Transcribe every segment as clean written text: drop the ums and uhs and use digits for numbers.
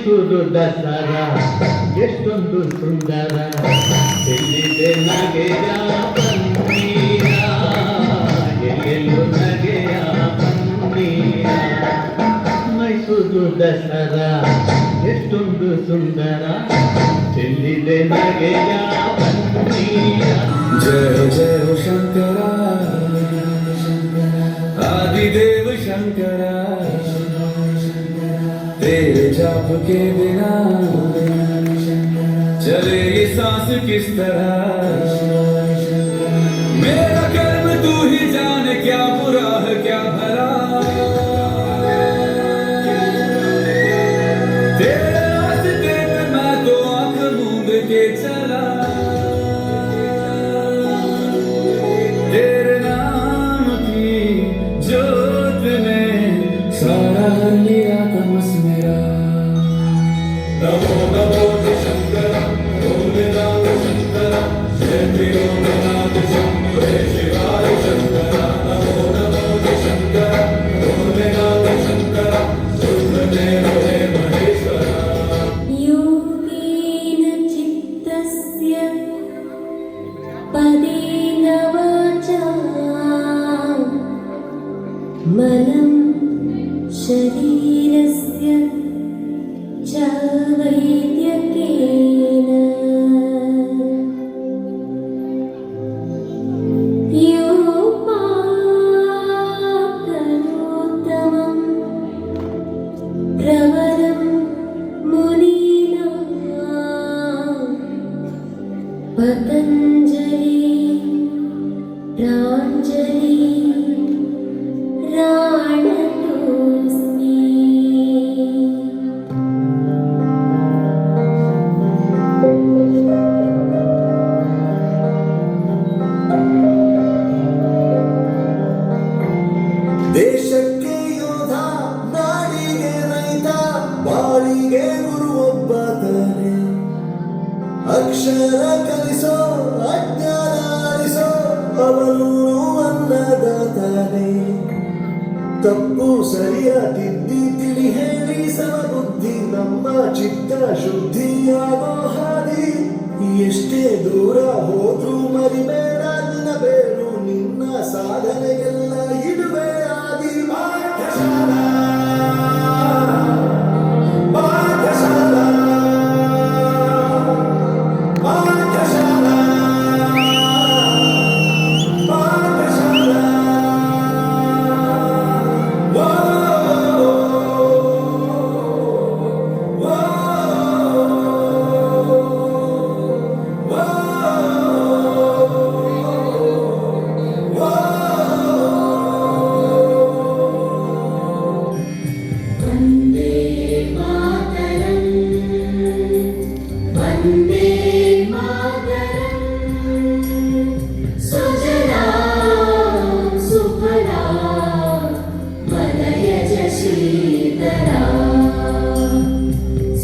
ಮೈಸೂರು ದಸರಾ ಎಷ್ಟೊಂದು ಸುಂದರ ಎಲ್ಲಿದೆ ನಗೆಯ ಪನ್ನೀರ ಎಲ್ಲೆಲ್ಲೂ ನಗೆಯ ಪನ್ನೀರ ಮೈಸೂರು ದಸರಾ ಎಷ್ಟೊಂದು ಸುಂದರ ಎಲ್ಲಿದೆ ನಗೆಯ ಪನ್ನೀರ जय जय शंकर आदिदेव शंकर तेरे जाप के बिना चले ये सांस किस तरह मेरा कर्म तू ही जाने क्या बुरा है क्या भला तेरे रास्ते पे मैं तो आंख मूंद के चला तेरे नाम की जोत में सारा लिया तमस मेरा नमो नमो शंकर भोलेनाथ शंकर जय भीरोनाथ शंभो शिवाय शंकर नमो नमो शंकर भोलेनाथ शंकर सुब्रह्मण्य हे महेश्वर योगेन चित्तस्य पदेन वाचा मनं शरीरस्य च वैद्यकेन योपाकरोत्तमं प्रवरं मुनीना पतञ्जलि प्राञ्जलि राणतोऽस्मि ದೇಶಕ್ಕೆ ಯೋಧ ನಾಡಿಗೆ ರೈತ ಬಾಳಿಗೆ ಗುರು ಒಬ್ಬ ತಾನೆ ಅಕ್ಷರ ಕಲಿಸೋ ಅಜ್ಞಾನ ಅಳಿಸೋ ಅವನು ಅನ್ನದಾತಾನೆ ತಪ್ಪು ಸರಿಯ ತಿದ್ದಿ ತಿಳಿ ಹೇಳಿ ಸಮಬುದ್ಧಿ ನಮ್ಮ ಚಿತ್ತ ಶುದ್ಧಿಯಾಗೋ ಹಾದಿ ಎಷ್ಟೇ ದೂರ ಹೋದ್ರೂ ಮರಿಬೇಡ ನಿನ್ನ ಬೇರು ನಿನ್ನ ಸಾಧನೆಗೆಲ್ಲ ಇಡುವೆ ಆದಿ ಪಾಠಶಾಲಾ ಪಾಠಶಾಲಾ ಪಾಠಶಾಲಾ ಪಾಠಶಾಲಾ ವೋ ವೋ वन्दे मातरम् वन्दे मातरम् सुजला सुफला मलयज शीतला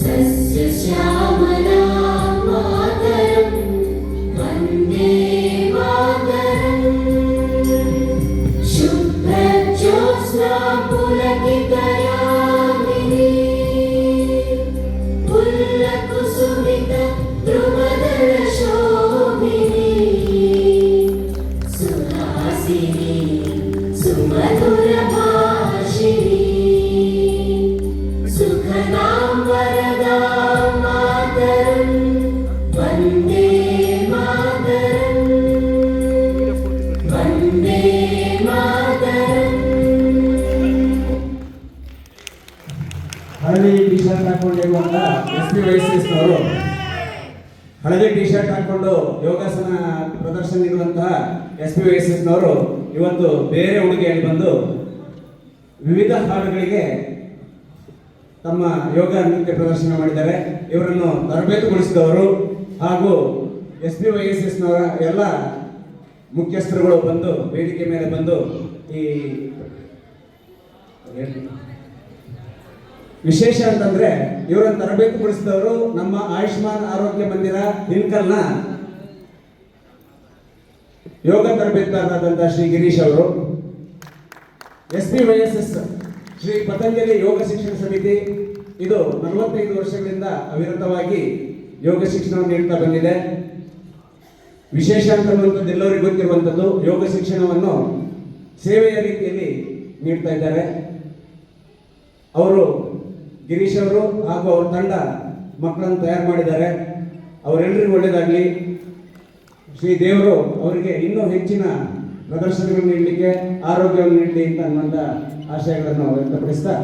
सस्यश्यामला मातरम् वन्दे मातरम् शुभ्रज्योत्स्ना पुलकितयामिनी पुल्लकुसुमित ध्रुवदलशोभिनी सुहासिनी सुमधुरभाषिणी सुखदां वरदां मातरं वन्दे मातरम् वन्दे मातरम् ಹಳದಿ ಟಿ ಶರ್ಟ್ ಹಾಕೊಂಡಿರುವಂತ SPYCSನವರು ಹಳದಿ ಟಿ ಶರ್ಟ್ ಹಾಕೊಂಡು ಯೋಗಾಸನ ಪ್ರದರ್ಶನ ನೀಡುವಂತಹ SPYCSನವರು ಇವತ್ತು ಬೇರೆ ಉಡುಗೆಯಲ್ಲಿ ಬಂದು ವಿವಿಧ ಹಾಡುಗಳಿಗೆ ತಮ್ಮ ಯೋಗ ನೃತ್ಯ ಪ್ರದರ್ಶನ ಮಾಡಿದ್ದಾರೆ. ಇವರನ್ನು ತರಬೇತುಗೊಳಿಸಿದವರು ಹಾಗೂ SPYCSನವರ ಎಲ್ಲ ಮುಖ್ಯಸ್ಥರುಗಳು ಬಂದು ವೇದಿಕೆ ಮೇಲೆ ಬಂದು ಈ ವಿಶೇಷ ಅಂತಂದ್ರೆ ಇವರನ್ನು ತರಬೇತುಗೊಳಿಸಿದವರು ನಮ್ಮ ಆಯುಷ್ಮಾನ್ ಆರೋಗ್ಯ ಮಂದಿರ ಹಿನ್ಕಲ್ನ ಯೋಗ ತರಬೇತುದಾರರಾದಂತಹ ಶ್ರೀ ಗಿರೀಶ್ ಅವರು, SPYCS ಶ್ರೀ ಪತಂಜಲಿ ಯೋಗ ಶಿಕ್ಷಣ ಸಮಿತಿ ಇದು 45 ವರ್ಷಗಳಿಂದ ಅವಿರತವಾಗಿ ಯೋಗ ಶಿಕ್ಷಣವನ್ನು ನೀಡ್ತಾ ಬಂದಿದೆ. ವಿಶೇಷ ಅಂತನ್ನುವಂಥದ್ದು ಎಲ್ಲರಿಗೂ ಗೊತ್ತಿರುವಂಥದ್ದು, ಯೋಗ ಶಿಕ್ಷಣವನ್ನು ಸೇವೆಯ ರೀತಿಯಲ್ಲಿ ನೀಡ್ತಾ ಇದ್ದಾರೆ. ಅವರು ಗಿರೀಶ್ ಅವರು ಹಾಗೂ ಅವ್ರ ತಂಡ ಮಕ್ಕಳನ್ನು ತಯಾರು ಮಾಡಿದ್ದಾರೆ. ಅವರೆಲ್ಲರಿಗೂ ಒಳ್ಳೆಯದಾಗಲಿ. ಶ್ರೀ ದೇವರು ಅವರಿಗೆ ಇನ್ನೂ ಹೆಚ್ಚಿನ ಪ್ರದರ್ಶನಗಳನ್ನು ನೀಡಲಿಕ್ಕೆ, ಆರೋಗ್ಯವನ್ನು ನೀಡಲಿ ಅಂತ ಅನ್ನುವಂಥ ಆಶಯಗಳನ್ನು ವ್ಯಕ್ತಪಡಿಸ್ತಾ